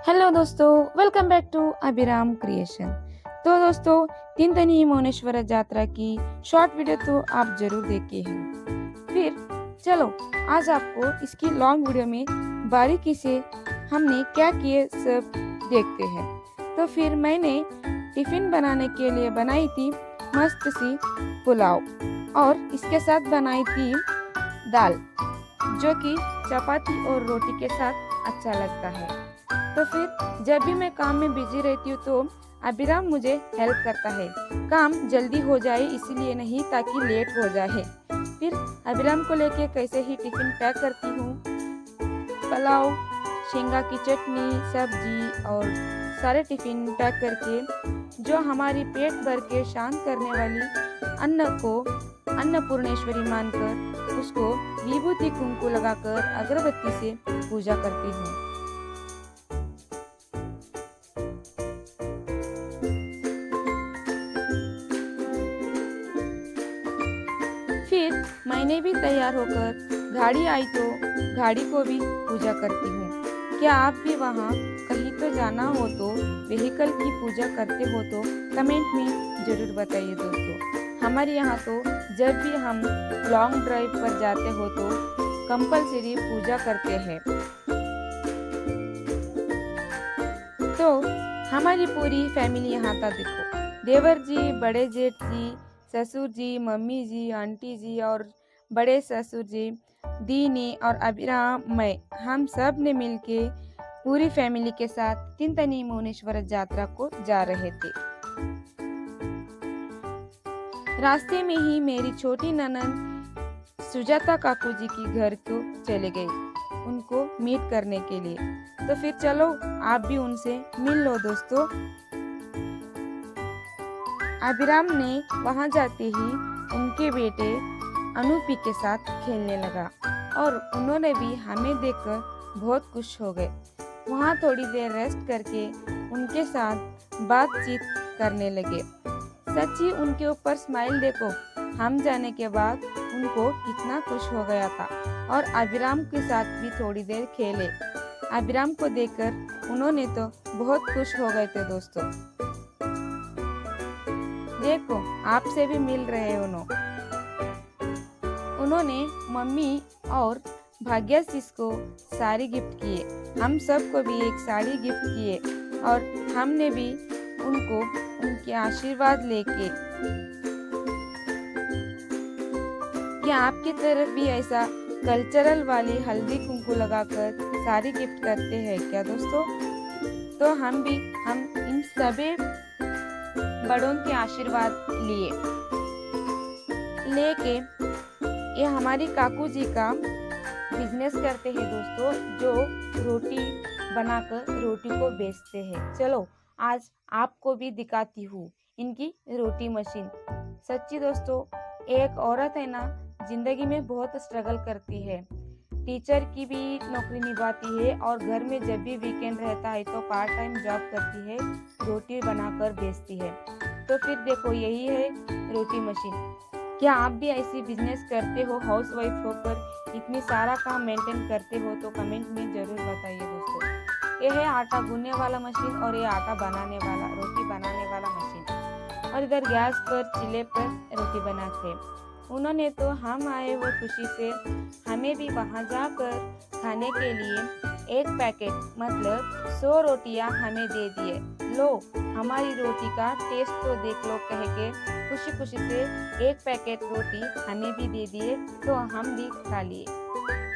Hello दोस्तों, welcome back to Abhiram creation. तो दोस्तों, तिनतनी मोनेश्वर यात्रा की शॉर्ट वीडियो तो आप जरूर देखे हैं। फिर चलो आज आपको इसकी लॉन्ग वीडियो में बारीकी से हमने क्या किए सब देखते हैं। तो फिर मैंने टिफिन बनाने के लिए बनाई थी मस्त सी पुलाव और इसके साथ बनाई थी दाल, जो कि चपाती और रोटी के साथ अच्छा लगता है। तो फिर जब भी मैं काम में बिजी रहती हूँ तो अभिराम मुझे हेल्प करता है, काम जल्दी हो जाए इसीलिए नहीं ताकि लेट हो जाए। फिर अभिराम को लेके कैसे ही टिफिन पैक करती हूँ। पुलाव, शेंगा की चटनी, सब्जी और सारे टिफिन पैक करके जो हमारी पेट भर के शांत करने वाली अन्न को अन्नपूर्णेश्वरी मानकर उसको विभूति कुंकु लगाकर अगरबत्ती से पूजा करती हूँ। फिर मैंने भी तैयार होकर गाड़ी आई तो गाड़ी को भी पूजा करती हूँ। क्या आप भी वहाँ कहीं तो जाना हो तो व्हीकल की पूजा करते हो तो कमेंट में जरूर बताइए दोस्तों। हमारे यहाँ तो जब भी हम लॉन्ग ड्राइव पर जाते हो तो कंपलसरी पूजा करते हैं। तो हमारी पूरी फैमिली यहाँ था, देखो, देवर जी, बड़े जेठ जी, ससुर जी, मम्मी जी, आंटी जी और बड़े ससुर जी, दीनी और अभिराम, मैं, हम सब ने मिलके पूरी फैमिली के साथ तिनतनी मोनेश्वर यात्रा को जा रहे थे। रास्ते में ही मेरी छोटी ननद सुजाता काकू जी की घर को चले गई उनको मीट करने के लिए। तो फिर चलो आप भी उनसे मिल लो दोस्तों। अभिराम ने वहां जाते ही उनके बेटे अनूपी के साथ खेलने लगा और उन्होंने भी हमें देखकर बहुत खुश हो गए। वहां थोड़ी देर रेस्ट करके उनके साथ बातचीत करने लगे। सच्ची उनके ऊपर स्माइल देखो, हम जाने के बाद उनको कितना खुश हो गया था। और अभिराम के साथ भी थोड़ी देर खेले। अभिराम को देखकर उन्होंने तो बहुत खुश हो गए थे दोस्तों। देखो आपसे भी मिल रहे उन्होंने मम्मी और भाग्यशीष को साड़ी गिफ्ट किए, हम सबको भी एक साड़ी गिफ्ट किए और हमने भी उनको उनके आशीर्वाद लेके। क्या आपकी तरफ भी ऐसा कल्चरल वाली हल्दी कुंकू लगाकर साड़ी गिफ्ट करते हैं क्या दोस्तों? तो हम इन सभी बड़ों के आशीर्वाद लेके ये हमारी काकू जी का बिजनेस करते हैं दोस्तों, जो रोटी बनाकर रोटी को बेचते हैं। चलो आज आपको भी दिखाती हूँ इनकी रोटी मशीन। सच्ची दोस्तों, एक औरत है ना, जिंदगी में बहुत स्ट्रगल करती है। टीचर की भी नौकरी निभाती है और घर में जब भी वीकेंड रहता है तो पार्ट टाइम जॉब करती है, रोटी बनाकर बेचती है। तो फिर देखो यही है रोटी मशीन। क्या आप भी ऐसी बिजनेस करते हो, हाउस वाइफ होकर इतनी सारा काम मेंटेन करते हो तो कमेंट में जरूर बताइए दोस्तों। ये है आटा गूंदने वाला मशीन और ये आटा बनाने वाला, रोटी बनाने वाला मशीन। और इधर गैस पर चूल्हे पर रोटी बनाते। उन्होंने तो हम आए वो खुशी से हमें भी वहां जाकर खाने के लिए एक पैकेट मतलब 100 रोटियां हमें दे दिए। लो हमारी रोटी का टेस्ट तो देख लो, कह के खुशी खुशी से एक पैकेट रोटी हमें भी दे दिए तो हम भी खा लिए।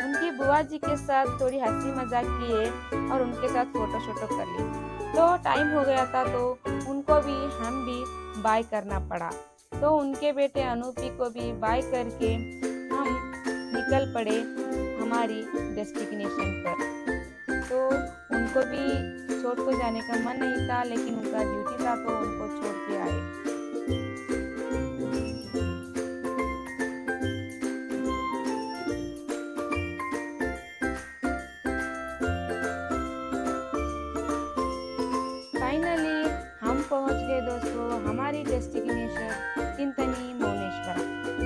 उनकी बुआ जी के साथ थोड़ी हंसी मजाक किए और उनके साथ फोटो शोटो कर लिए। तो टाइम हो गया था तो उनको भी हम भी बाय करना पड़ा। तो उनके बेटे अनूपी को भी बाय करके हम निकल पड़े हमारी डेस्टिनेशन पर। तो उनको भी छोड़ को जाने का मन नहीं था, लेकिन उनका ड्यूटी था तो उनको छोड़ के आए। फाइनली हम पहुंच गए दोस्तों हमारी डेस्टिनेशन तिनतनी मोनेश्वरा,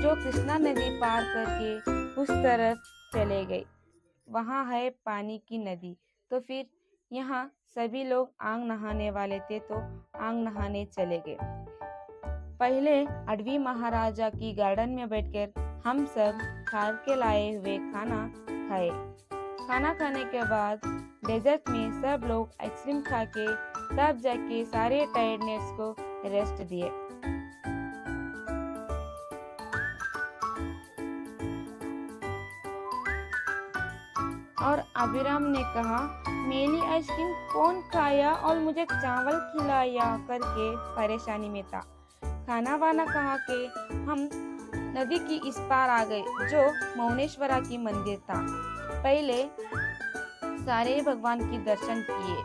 जो कृष्णा नदी पार करके उस तरफ चले गए। वहाँ है पानी की नदी। तो फिर यहाँ सभी लोग आंग नहाने वाले थे तो आंग नहाने चले गए। पहले अडवी महाराजा की गार्डन में बैठकर हम सब खार के लाए हुए खाना खाए। खाना खाने के बाद डेजर्ट में सब लोग आइसक्रीम खा के तब जाके सारे टायर्डनेस को रेस्ट दिए। और अभिराम ने कहा, मेरी आइसक्रीम कौन खाया और मुझे चावल खिलाया करके परेशानी में था। खाना वाना कहा के हम नदी की इस पार आ गए जो मौनेश्वरा की मंदिर था। पहले सारे भगवान की दर्शन किए।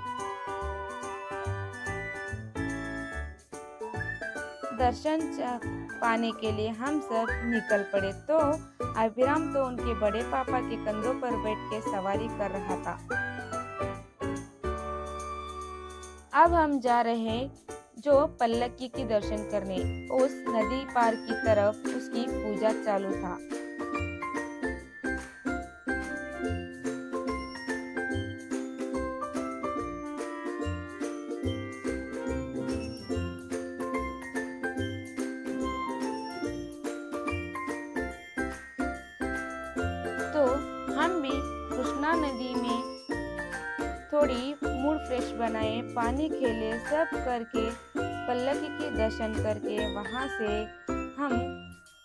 दर्शन पाने के लिए हम सब निकल पड़े तो अभिराम तो उनके बड़े पापा के कंधों पर बैठ के सवारी कर रहा था। अब हम जा रहे जो पल्लक्की की दर्शन करने। उस नदी पार की तरफ उसकी पूजा चालू था। तो हम भी कृष्णा नदी में थोड़ी मूड फ्रेश बनाए, पानी खेले, सब करके पल्लक्की के दर्शन करके वहां से हम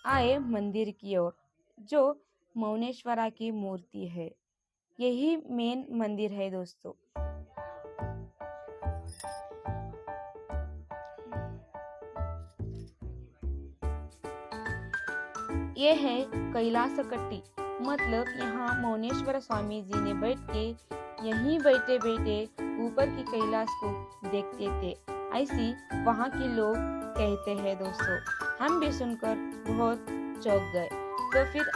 आए मंदिर की ओर जो मौनेश्वरा की मूर्ति है। यही मेन मंदिर है दोस्तों। ये है कैलासकट्टी, मतलब यहाँ मौनेश्वर स्वामी जी ने बैठ के यहीं बैठे बैठे ऊपर की कैलाश को देखते थे, ऐसी वहाँ के लोग कहते हैं दोस्तों। हम भी सुनकर बहुत चौंक गए। तो फिर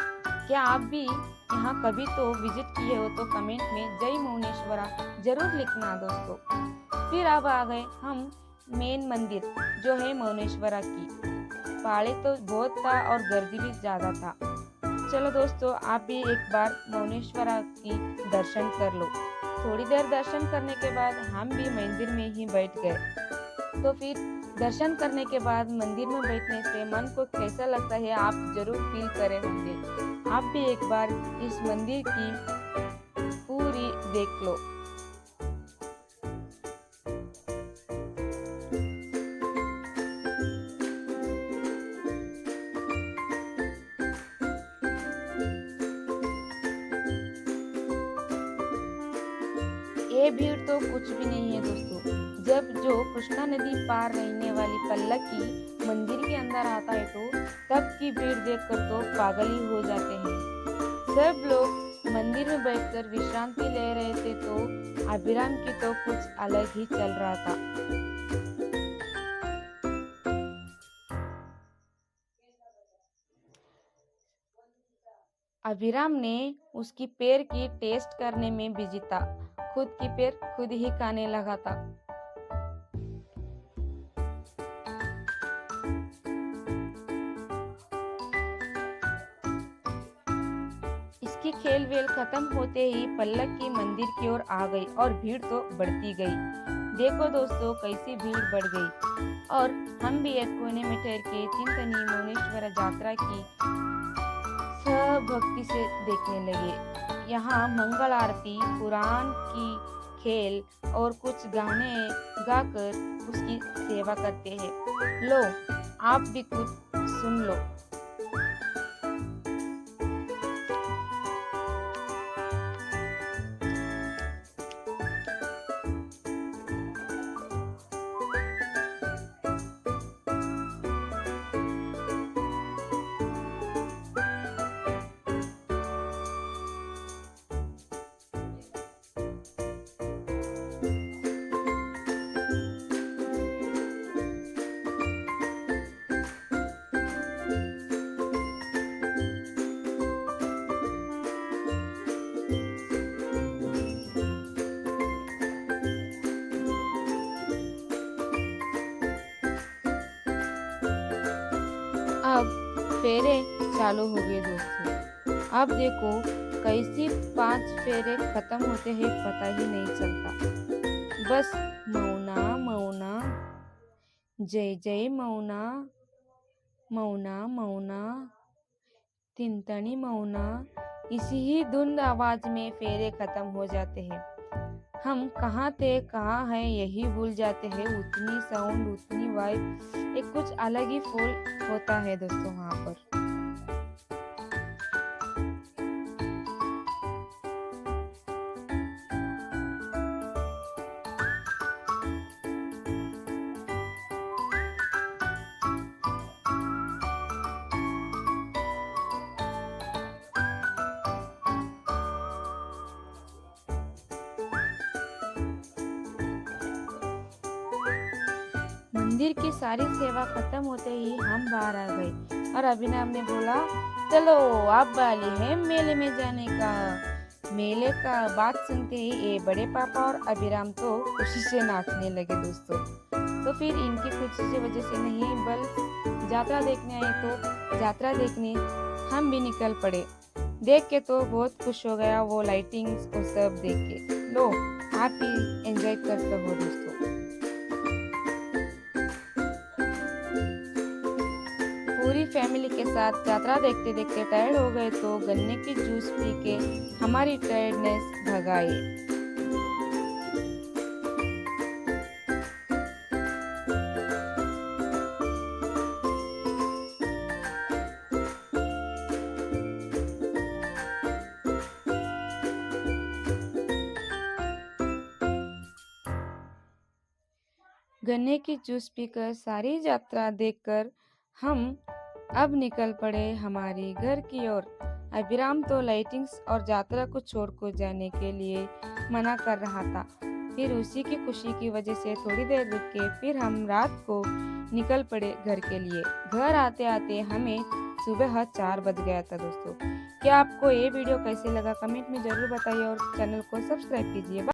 क्या आप भी यहाँ कभी तो विजिट किए हो तो कमेंट में जय मौनेश्वरा जरूर लिखना दोस्तों। फिर अब आ गए हम मेन मंदिर जो है मौनेश्वरा की। पहाड़ी तो बहुत था और गर्दी भी ज्यादा था। चलो दोस्तों, आप भी एक बार मौनेश्वरा की दर्शन कर लो। थोड़ी देर दर्शन करने के बाद हम भी मंदिर में ही बैठ गए। तो फिर दर्शन करने के बाद मंदिर में बैठने से मन को कैसा लगता है आप जरूर फील करे होंगे। आप भी एक बार इस मंदिर की पूरी देख लो। ये भीड़ तो कुछ भी नहीं है दोस्तों। जब जो कृष्णा नदी पार रहने वाली पल्लक्की मंदिर के अंदर आता है तो तब की भीड़ देखकर तो पागल ही हो जाते हैं। सब लोग मंदिर में बैठकर विश्रांति ले रहे थे तो अभिराम की तो कुछ अलग ही चल रहा था। अभिराम ने उसकी पैर की टेस्ट करने में बिजी था। खुद की पैर खुद ही खाने लगा था। इसकी खेल वेल खत्म होते ही पल्लक्की मंदिर की ओर आ गई और भीड़ तो बढ़ती गई। देखो दोस्तों कैसी भीड़ बढ़ गई। और हम भी एक कोने में ठहर के चिंतनी मौनेश्वर यात्रा की सब भक्ति से देखने लगे। यहाँ मंगल आरती, पुराण की खेल और कुछ गाने गाकर उसकी सेवा करते हैं। लो आप भी कुछ सुन लो। अब फेरे चालू हो गए दोस्तों। अब देखो कैसी 5 फेरे खत्म होते हैं पता ही नहीं चलता। बस मौना मौना, जय जय मौना, मौना मौना, तिनतनी मौना। इसी ही धुंध आवाज में फेरे खत्म हो जाते हैं। हम कहाँ थे कहाँ हैं यही भूल जाते हैं। उतनी साउंड, उतनी वाइब, एक कुछ अलग ही फील होता है दोस्तों वहाँ पर। मंदिर की सारी सेवा खत्म होते ही हम बाहर आ गए और अभिनव ने बोला, चलो आप वाली है मेले में जाने का। मेले का बात सुनते ही ये बड़े पापा और अभिराम तो खुशी से नाचने लगे दोस्तों। तो फिर इनकी खुशी की वजह से नहीं, बल यात्रा देखने आए तो यात्रा देखने हम भी निकल पड़े। देख के तो बहुत खुश हो गया वो लाइटिंग्स को सब देख के। लो आप भी एंजॉय करते हो दोस्तों। पूरी फैमिली के साथ यात्रा देखते देखते टायर्ड हो गए तो गन्ने की जूस पी के हमारी टायर्डनेस भगाए। गन्ने की जूस पीकर सारी यात्रा देखकर हम अब निकल पड़े हमारी घर की ओर। अभिराम तो लाइटिंग्स और यात्रा को छोड़कर जाने के लिए मना कर रहा था। फिर उसी की खुशी की वजह से थोड़ी देर रुक के फिर हम रात को निकल पड़े घर के लिए। घर आते आते हमें सुबह 4 बज गया था दोस्तों। क्या आपको ये वीडियो कैसे लगा कमेंट में ज़रूर बताइए और चैनल को सब्सक्राइब कीजिए।